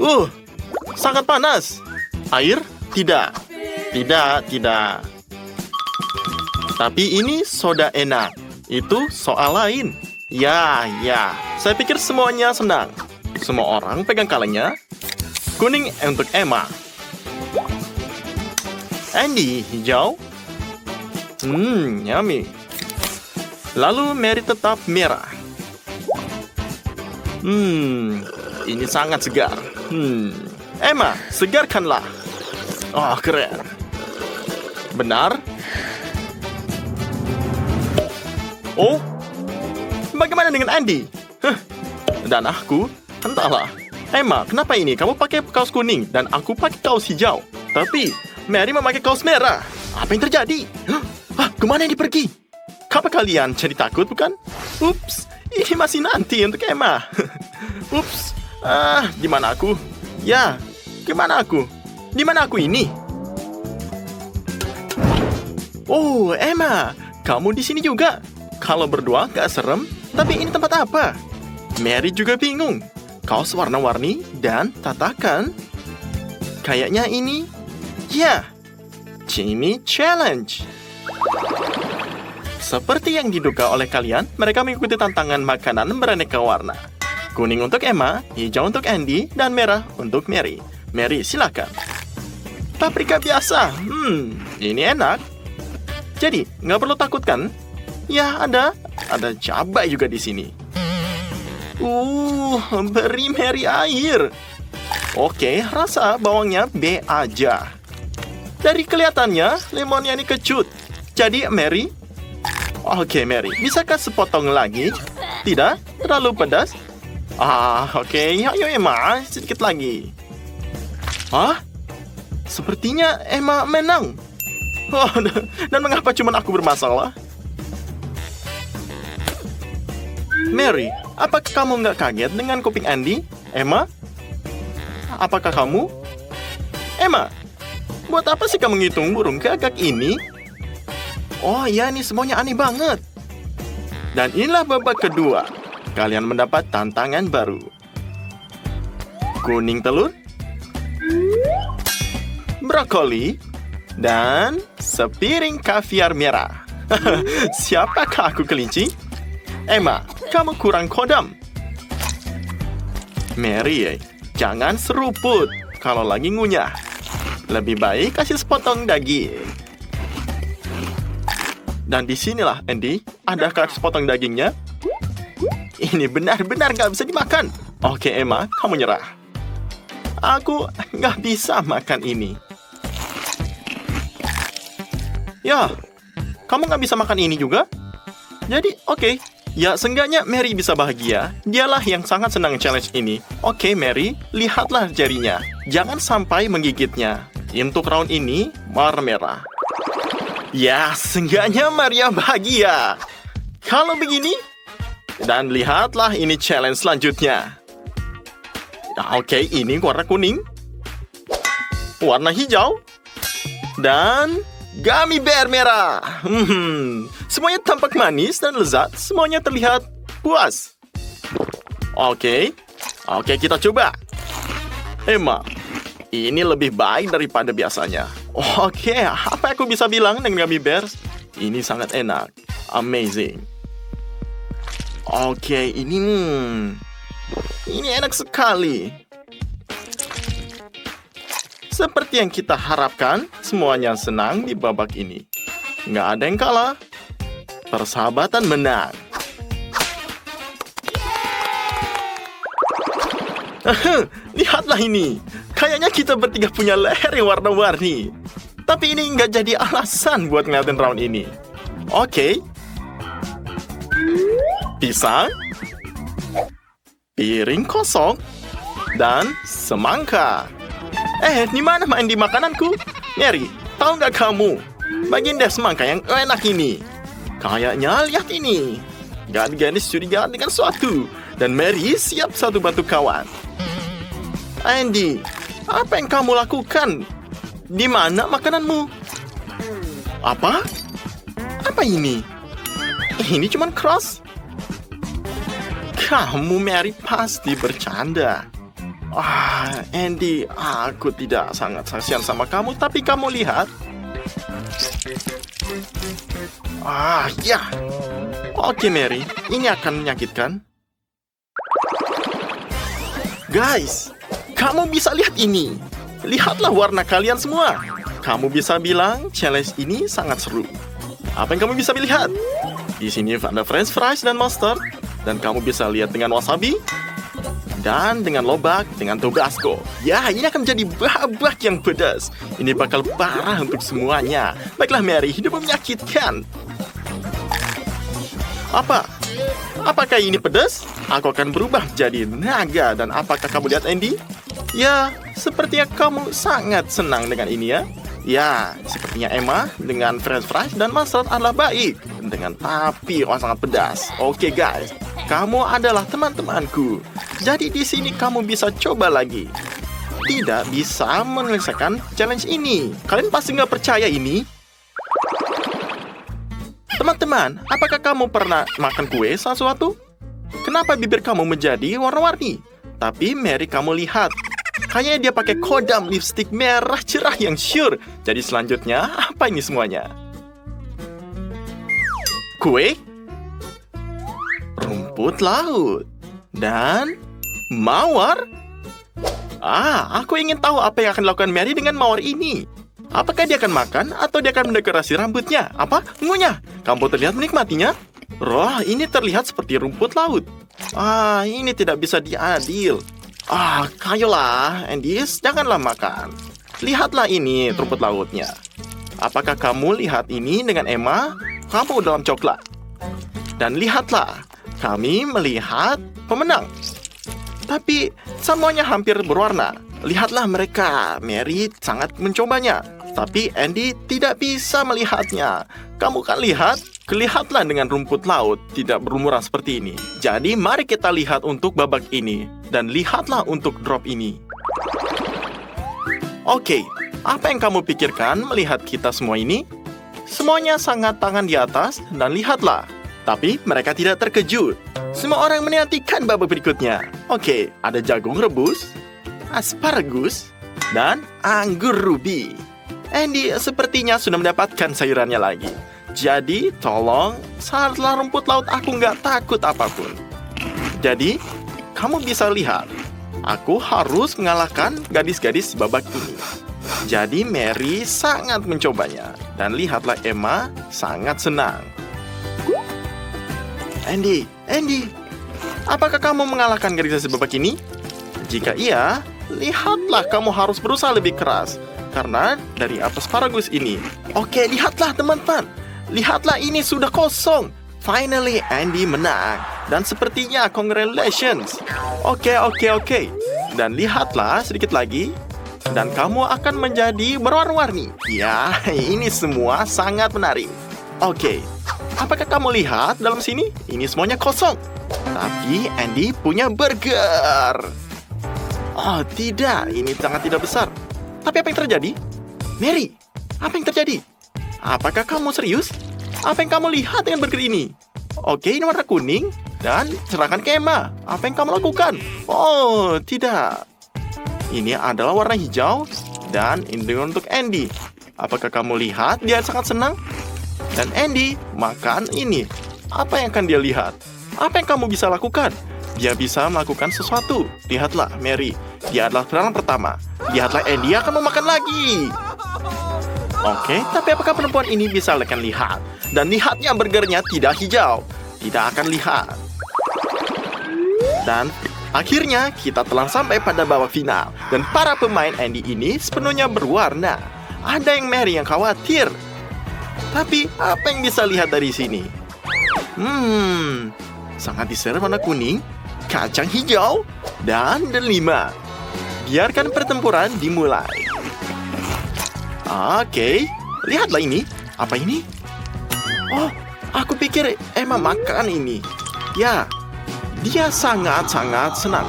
Uh, sangat panas. Air? Tidak. Tidak. Tapi ini soda enak. Itu soal lain. Ya. Saya pikir semuanya senang. Semua orang pegang kalengnya. Kuning untuk Emma. Andy, hijau. Yummy. Lalu Mary tetap merah. Ini sangat segar. Emma, segarkanlah. Oh, keren. Benar? Oh, bagaimana dengan Andy? Dan aku? Entahlah. Emma, kenapa ini? Kamu pakai kaos kuning dan aku pakai kaos hijau. Tapi Mary memakai kaos merah. Apa yang terjadi? Kemana ini pergi? Apa kalian jadi takut, bukan? Ups, ini masih nanti untuk Emma. Ups, di mana aku? Ya, kemana aku? Di mana aku ini? Oh, Emma, kamu di sini juga. Kalau berdua gak serem, tapi ini tempat apa? Mary juga bingung. Kaos warna-warni dan tatakan. Kayaknya ini, ya, Jimmy Challenge. Seperti yang diduga oleh kalian, mereka mengikuti tantangan makanan beraneka warna. Kuning untuk Emma, hijau untuk Andy, dan merah untuk Mary. Mary, silakan. Paprika biasa. Ini enak. Jadi, nggak perlu takut kan? Ya, ada cabai juga di sini. Beri Mary air. Oke, rasa bawangnya B aja. Dari kelihatannya, lemonnya ini kecut. Jadi, Mary. Oke, Mary, bisakah sepotong lagi? Tidak? Terlalu pedas? Oke. Ayo, Emma, sedikit lagi. Sepertinya Emma menang. Dan mengapa cuma aku bermasalah? Mary, apakah kamu nggak kaget dengan kuping Andy? Emma? Apakah kamu? Emma, buat apa sih kamu ngitung burung gagak ini? Oh iya, ini semuanya aneh banget. Dan inilah babak kedua. Kalian mendapat tantangan baru. Kuning telur, brokoli, dan sepiring kaviar merah. Siapakah aku, kelinci? Emma, kamu kurang kodam. Mary, jangan seruput kalau lagi ngunyah. Lebih baik kasih sepotong daging. Dan disinilah, Andy, adakah sepotong dagingnya? Ini benar-benar gak bisa dimakan. Oke, Emma, kamu nyerah. Aku gak bisa makan ini. Ya, kamu gak bisa makan ini juga? Jadi, oke. Ya, seenggaknya Mary bisa bahagia. Dialah yang sangat senang challenge ini. Oke, Mary, lihatlah jarinya. Jangan sampai menggigitnya. Untuk round ini, warna merah. Ya, seenggaknya Maria bahagia. Kalau begini, dan lihatlah ini challenge selanjutnya. Oke, ini warna kuning, warna hijau, dan gummy bear merah. Semuanya tampak manis dan lezat. Semuanya terlihat puas. Oke, kita coba. Emma, ini lebih baik daripada biasanya. Oke, apa aku bisa bilang dengan gummy bears? Ini sangat enak. Amazing. Oke, ini enak sekali. Seperti yang kita harapkan, semuanya senang di babak ini. Nggak ada yang kalah. Persahabatan menang. Lihatlah ini. Kayaknya kita bertiga punya leher yang warna-warni. Tapi ini nggak jadi alasan buat ngeliatin round ini. Oke. Pisang, piring kosong, dan semangka. Di mana main di makananku? Mary, tahu nggak kamu? Bagian deh semangka yang enak ini. Kayaknya lihat ini. Gadis curiga dengan sesuatu. Dan Mary siap satu bantu kawan. Andy, apa yang kamu lakukan? Di mana makananmu? Apa? Apa ini? Ini cuma cross. Kamu, Mary, pasti bercanda. Andy, aku tidak sangat kasihan sama kamu, tapi kamu lihat. Ya. Oke, Mary, ini akan menyakitkan. Guys, kamu bisa lihat ini. Lihatlah warna kalian semua. Kamu bisa bilang challenge ini sangat seru. Apa yang kamu bisa lihat? Di sini ada French fries dan mustard. Dan kamu bisa lihat dengan wasabi. Dan dengan lobak, dengan Tabasco. Ya, ini akan menjadi babak yang pedas. Ini bakal parah untuk semuanya. Baiklah, Mary, hidup menyakitkan. Apakah ini pedas? Aku akan berubah jadi naga. Dan apakah kamu lihat, Andy? Ya, sepertinya kamu sangat senang dengan ini ya. Ya, sepertinya Emma dengan French fries dan mustard adalah baik. Tapi sangat pedas. Oke, guys. Kamu adalah teman-temanku. Jadi di sini kamu bisa coba lagi. Tidak bisa menyelesaikan challenge ini. Kalian pasti nggak percaya ini. Teman-teman, apakah kamu pernah makan kue sesuatu? Kenapa bibir kamu menjadi warna-warni? Tapi Mary, kamu lihat. Kayaknya dia pakai kodam lipstick merah cerah yang sure. Jadi selanjutnya, apa ini semuanya? Kue? Rumput laut. Dan mawar? Aku ingin tahu apa yang akan dilakukan Mary dengan mawar ini. Apakah dia akan makan atau dia akan mendekorasi rambutnya? Apa? Ngunyah. Kamu terlihat menikmatinya? Roh, ini terlihat seperti rumput laut. Ini tidak bisa diadil. Kayolah, Andy, janganlah makan. Lihatlah ini rumput lautnya. Apakah kamu lihat ini dengan Emma? Kamu dalam coklat. Dan lihatlah, kami melihat pemenang. Tapi semuanya hampir berwarna. Lihatlah mereka. Mary sangat mencobanya. Tapi Andy tidak bisa melihatnya. Kamu kan lihatlah dengan rumput laut tidak berlumuran seperti ini. Jadi mari kita lihat untuk babak ini. Dan lihatlah untuk drop ini. Oke, apa yang kamu pikirkan melihat kita semua ini? Semuanya sangat tangan di atas dan lihatlah. Tapi mereka tidak terkejut. Semua orang menantikan babak berikutnya. Oke, ada jagung rebus, asparagus, dan anggur ruby. Andy sepertinya sudah mendapatkan sayurannya lagi. Jadi, tolong, saatlah rumput laut aku nggak takut apapun. Jadi, kamu bisa lihat, aku harus mengalahkan gadis-gadis babak ini. Jadi, Mary sangat mencobanya. Dan lihatlah Emma sangat senang. Andy, apakah kamu mengalahkan gadis-gadis babak ini? Jika iya, lihatlah kamu harus berusaha lebih keras. Karena dari asparagus ini. Oke, lihatlah teman-teman. Lihatlah ini sudah kosong. Finally, Andy menang. Dan sepertinya congratulations. Oke. Dan lihatlah sedikit lagi. Dan kamu akan menjadi berwarna-warni. Ya, ini semua sangat menarik. Oke, apakah kamu lihat dalam sini? Ini semuanya kosong. Tapi Andy punya burger. Oh tidak, ini sangat tidak besar. Tapi apa yang terjadi? Mary, apa yang terjadi? Apakah kamu serius? Apa yang kamu lihat dengan burger ini? Oke, ini warna kuning. Dan serahkan ke Emma. Apa yang kamu lakukan? Oh, tidak. Ini adalah warna hijau. Dan ini untuk Andy. Apakah kamu lihat dia sangat senang? Dan Andy makan ini. Apa yang akan dia lihat? Apa yang kamu bisa lakukan? Dia bisa melakukan sesuatu. Lihatlah, Mary. Dia adalah perang pertama. Lihatlah, Andy akan memakan lagi. Oke, tapi apakah perempuan ini bisa lihat? Dan lihatnya burgernya tidak hijau. Tidak akan lihat. Dan akhirnya kita telah sampai pada babak final. Dan para pemain Andy ini sepenuhnya berwarna. Ada yang Mary yang khawatir. Tapi apa yang bisa lihat dari sini? Sangat diserang warna kuning, kacang hijau, dan delima. Biarkan pertempuran dimulai. Oke, lihatlah ini. Apa ini? Oh, aku pikir Emma makan ini. Ya, dia sangat-sangat senang.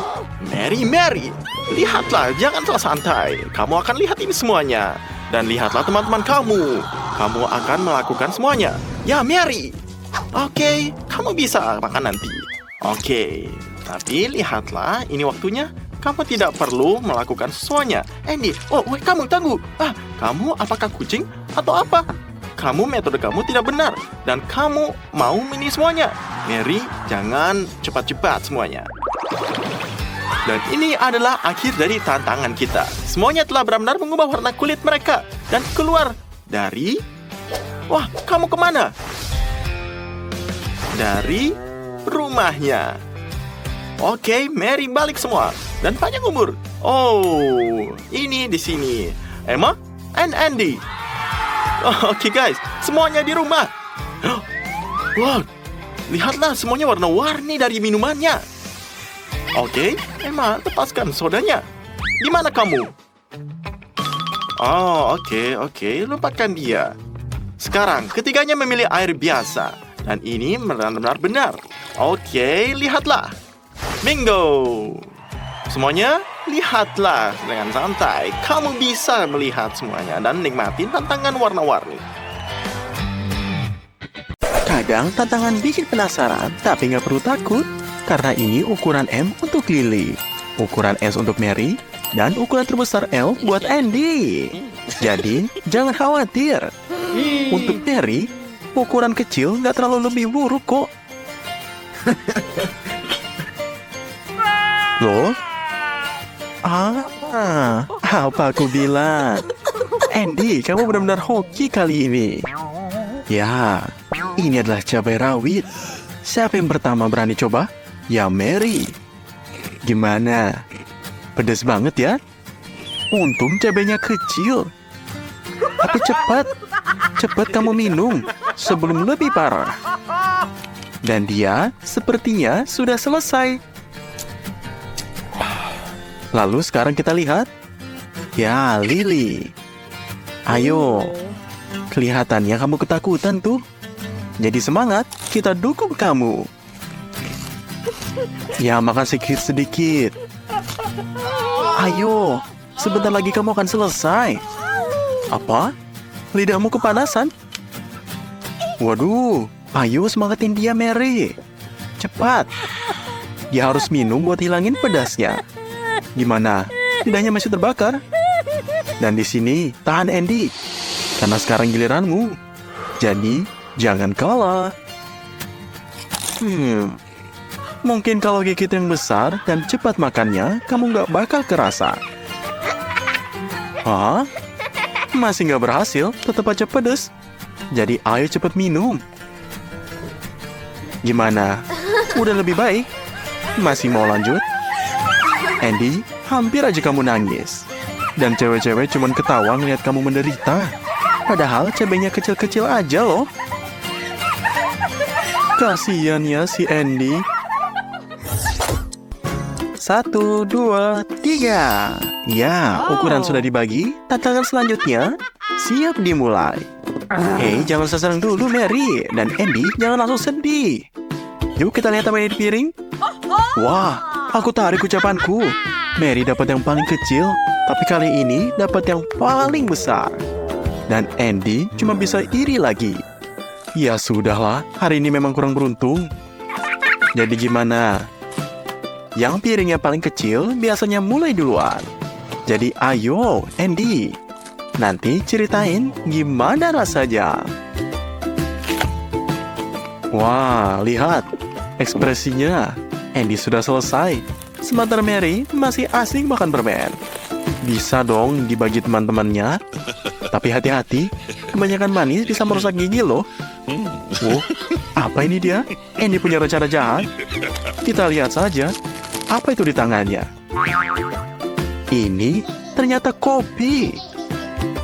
Mary, lihatlah, jangan terlalu santai. Kamu akan lihat ini semuanya. Dan lihatlah teman-teman kamu. Kamu akan melakukan semuanya. Ya, Mary. Oke, kamu bisa makan nanti. Oke, tapi lihatlah, ini waktunya. kamu tidak perlu melakukan semuanya. Andy, oh, weh, kamu tunggu. Kamu apakah kucing atau apa? Metode kamu tidak benar. Dan kamu mau mini semuanya. Mary, jangan cepat-cepat semuanya. Dan ini adalah akhir dari tantangan kita. Semuanya telah benar-benar mengubah warna kulit mereka. Dan keluar dari... Wah, kamu kemana? Dari rumahnya. Oke, Mary balik semua. Dan panjang umur. Oh, ini di sini. Emma and Andy. Oke guys, semuanya di rumah. Wow, lihatlah semuanya warna-warni dari minumannya. Oke, Emma, lepaskan sodanya. Di mana kamu? Oh, oke, lupakan dia. Sekarang, ketiganya memilih air biasa. Dan ini benar-benar benar. Oke, lihatlah. Bingo! Semuanya, lihatlah dengan santai. Kamu bisa melihat semuanya dan nikmatin tantangan warna-warni. Kadang tantangan bikin penasaran, tapi nggak perlu takut. Karena ini ukuran M untuk Lily, ukuran S untuk Mary, dan ukuran terbesar L buat Andy. Jadi, jangan khawatir. Untuk Mary, ukuran kecil nggak terlalu lebih buruk kok. Loh? Apa aku bilang? Andy, kamu benar-benar hoki kali ini. Ya, ini adalah cabai rawit. Siapa yang pertama berani coba? Ya, Mary. Gimana? Pedas banget ya? Untung cabainya kecil. Tapi cepat kamu minum sebelum lebih parah. Dan dia sepertinya sudah selesai. Lalu sekarang kita lihat. Ya, Lily. Ayo. Kelihatannya kamu ketakutan tuh. Jadi semangat, kita dukung kamu. Ya, makan sedikit-sedikit. Ayo, sebentar lagi kamu akan selesai. Apa? Lidahmu kepanasan? Waduh, ayo semangatin dia, Mary. Cepat. Dia harus minum buat hilangin pedasnya. Gimana? Lidahnya masih terbakar? Dan di sini, tahan Andy. Karena sekarang giliranmu. Jadi, jangan kalah. Mungkin kalau gigit yang besar dan cepat makannya, kamu nggak bakal kerasa. Hah? Masih nggak berhasil, tetap aja pedes. Jadi ayo cepat minum. Gimana? Udah lebih baik? Masih mau lanjut? Andy, hampir aja kamu nangis. Dan cewek-cewek cuman ketawa ngeliat kamu menderita. Padahal cabenya kecil-kecil aja loh. Kasian ya si Andy. 1, 2, 3. Ya, ukuran sudah dibagi. Tantangan selanjutnya siap dimulai. Hei, jangan seserang dulu Mary. Dan Andy, jangan langsung sedih. Yuk kita lihat apa yang di piring. Wah, aku tarik ucapanku. Mary dapat yang paling kecil, tapi kali ini dapat yang paling besar. Dan Andy cuma bisa iri lagi. Ya sudahlah, hari ini memang kurang beruntung. Jadi gimana? Yang piringnya paling kecil biasanya mulai duluan. Jadi ayo, Andy. Nanti ceritain gimana rasanya. Wah, lihat. Ekspresinya. Andy sudah selesai. Sementara Mary masih asing makan permen. Bisa dong dibagi teman-temannya. Tapi hati-hati, kebanyakan manis bisa merusak gigi loh. Apa ini dia? Andy punya rencana jahat. Kita lihat saja. Apa itu di tangannya? Ini ternyata kopi.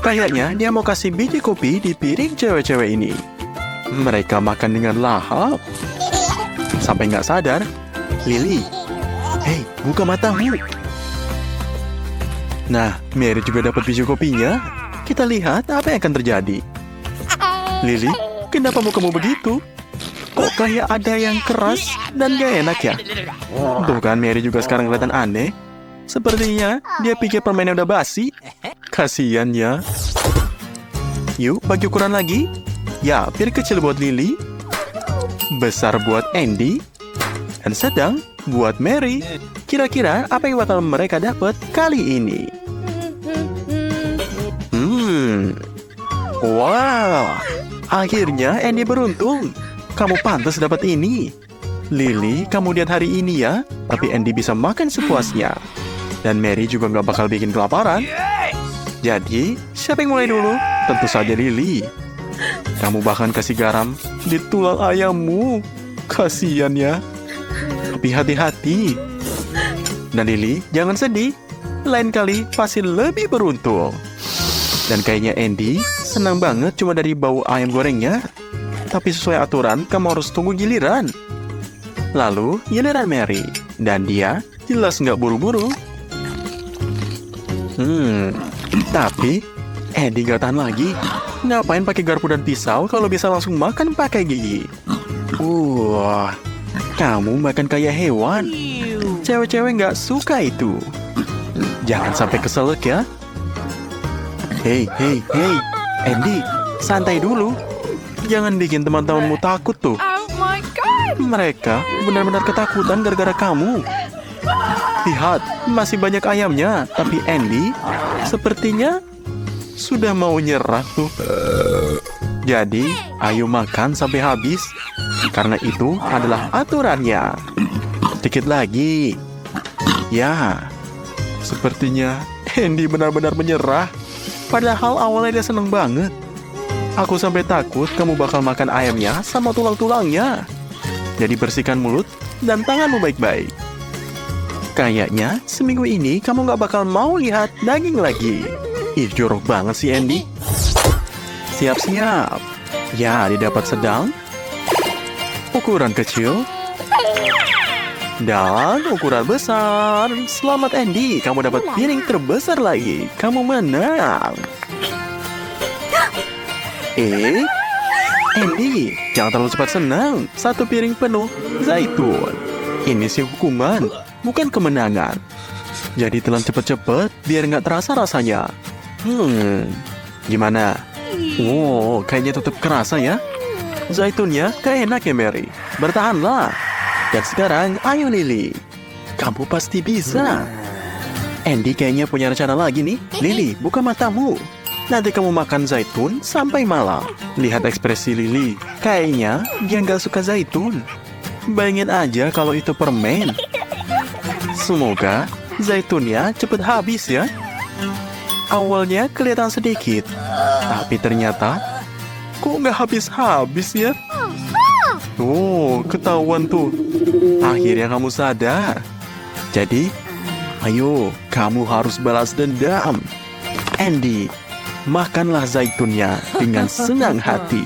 Kayaknya dia mau kasih biji kopi di piring cewek-cewek ini. Mereka makan dengan lahap. Sampai nggak sadar. Lily, hei, buka matamu. Nah, Mary juga dapat biji kopinya. Kita lihat apa yang akan terjadi. Lily, kenapa mukamu begitu? Kok kayak ada yang keras dan gak enak ya? Tuh kan, Mary juga sekarang kelihatan aneh. Sepertinya dia pikir permennya udah basi. Kasian ya. Yuk, bagi ukuran lagi. Ya, piring kecil buat Lily. Besar buat Andy. Dan sedang buat Mary. Kira-kira apa yang bakal mereka dapat kali ini? Wow, akhirnya Andy beruntung. Kamu pantas dapat ini. Lily, kamu lihat hari ini ya. Tapi Andy bisa makan sepuasnya. Dan Mary juga nggak bakal bikin kelaparan. Jadi, siapa yang mulai dulu? Tentu saja Lily. Kamu bahkan kasih garam di tulang ayammu. Kasian ya. Tapi hati-hati. Dan Lily, jangan sedih. Lain kali pasti lebih beruntung. Dan kayaknya Andy senang banget cuma dari bau ayam gorengnya. Tapi sesuai aturan, kamu harus tunggu giliran. Lalu, giliran Mary. Dan dia jelas nggak buru-buru. Tapi Andy nggak tahan lagi. Ngapain pakai garpu dan pisau kalau bisa langsung makan pakai gigi? Kamu makan kayak hewan. Cewek-cewek nggak suka itu. Jangan sampai keselak ya. Hey, Andy, santai dulu. Jangan bikin teman-temanmu takut tuh. Oh my god! Mereka benar-benar ketakutan gara-gara kamu. Lihat, masih banyak ayamnya. Tapi Andy sepertinya sudah mau nyerah tuh. Jadi, ayo makan sampai habis. Karena itu adalah aturannya. Sedikit lagi. Ya, sepertinya Andy benar-benar menyerah. Padahal awalnya dia seneng banget. Aku sampai takut kamu bakal makan ayamnya sama tulang-tulangnya. Jadi bersihkan mulut dan tanganmu baik-baik. Kayaknya seminggu ini kamu gak bakal mau lihat daging lagi. Ih, jorok banget sih Andy. Siap-siap. Ya, didapat sedang. Ukuran kecil. Dan ukuran besar. Selamat Andy, kamu dapat piring terbesar lagi. Kamu menang. Andy, jangan terlalu cepat senang. Satu piring penuh zaitun. Ini sih hukuman, bukan kemenangan. Jadi telan cepet-cepet biar nggak terasa rasanya. Gimana? Kayaknya tetap kerasa ya. Zaitunnya kayak enak ya Mary. Bertahanlah. Dan sekarang, ayo Lily. Kamu pasti bisa. Andy kayaknya punya rencana lagi nih. Lily, buka matamu. Nanti kamu makan zaitun sampai malam. Lihat ekspresi Lily. Kayaknya dia nggak suka zaitun. Bayangin aja kalau itu permen. Semoga zaitunnya cepet habis ya. Awalnya kelihatan sedikit. Tapi ternyata, kok nggak habis-habis ya? Ketahuan tuh. Akhirnya kamu sadar. Jadi, ayo, kamu harus balas dendam. Andy, makanlah zaitunnya dengan senang hati.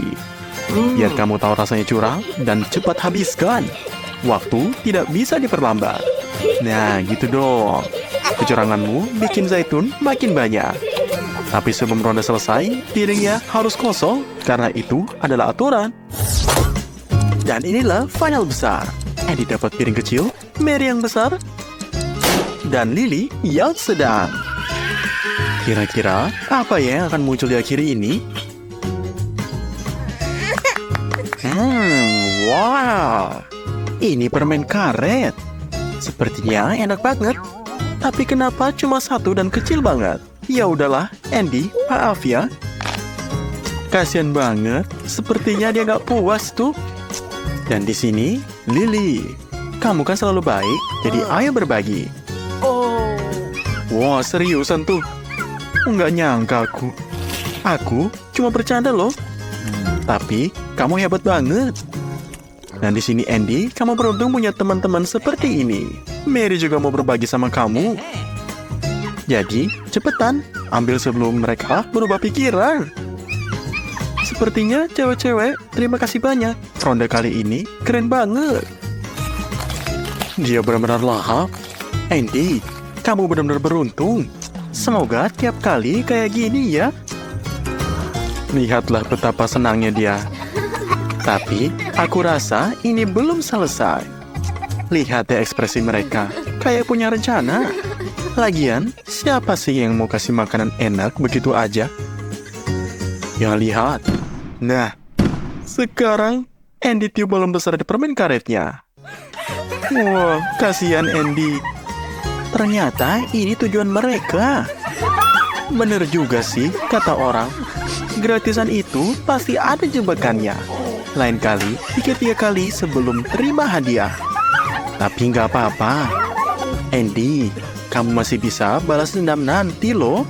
Biar kamu tahu rasanya curang dan cepat habiskan. Waktu tidak bisa diperlambat. Nah, gitu dong. Kecuranganmu bikin zaitun makin banyak. Tapi sebelum ronde selesai, piringnya harus kosong. Karena itu adalah aturan. Dan inilah final besar. Andy dapat piring kecil, Mary yang besar, dan Lily yang sedang. Kira-kira apa ya yang akan muncul di akhir ini? Wow. Ini permen karet. Sepertinya enak banget. Tapi kenapa cuma satu dan kecil banget? Ya udahlah, Andy, maaf ya. Kasian banget. Sepertinya dia nggak puas tuh. Dan di sini, Lily. Kamu kan selalu baik, jadi ayo berbagi. Wah, seriusan tuh. Nggak nyangka aku. Aku cuma bercanda loh. Tapi, kamu hebat banget. Dan di sini Andy, kamu beruntung punya teman-teman seperti ini. Mary juga mau berbagi sama kamu. Jadi, cepetan. Ambil sebelum mereka berubah pikiran. Sepertinya cewek-cewek, terima kasih banyak. Ronde kali ini keren banget. Dia benar-benar lahap. Andy, kamu benar-benar beruntung. Semoga tiap kali kayak gini ya. Lihatlah betapa senangnya dia. Tapi, aku rasa ini belum selesai. Lihat deh ekspresi mereka. Kayak punya rencana. Lagian, siapa sih yang mau kasih makanan enak begitu aja? Ya lihat. Nah, sekarang Andy tiup balon besar di permen karetnya. Wah, kasihan Andy. Ternyata ini tujuan mereka. Bener juga sih, kata orang. Gratisan itu pasti ada jebakannya. Lain kali, pikir 3 kali sebelum terima hadiah. Tapi nggak apa-apa. Andy, kamu masih bisa balas dendam nanti loh.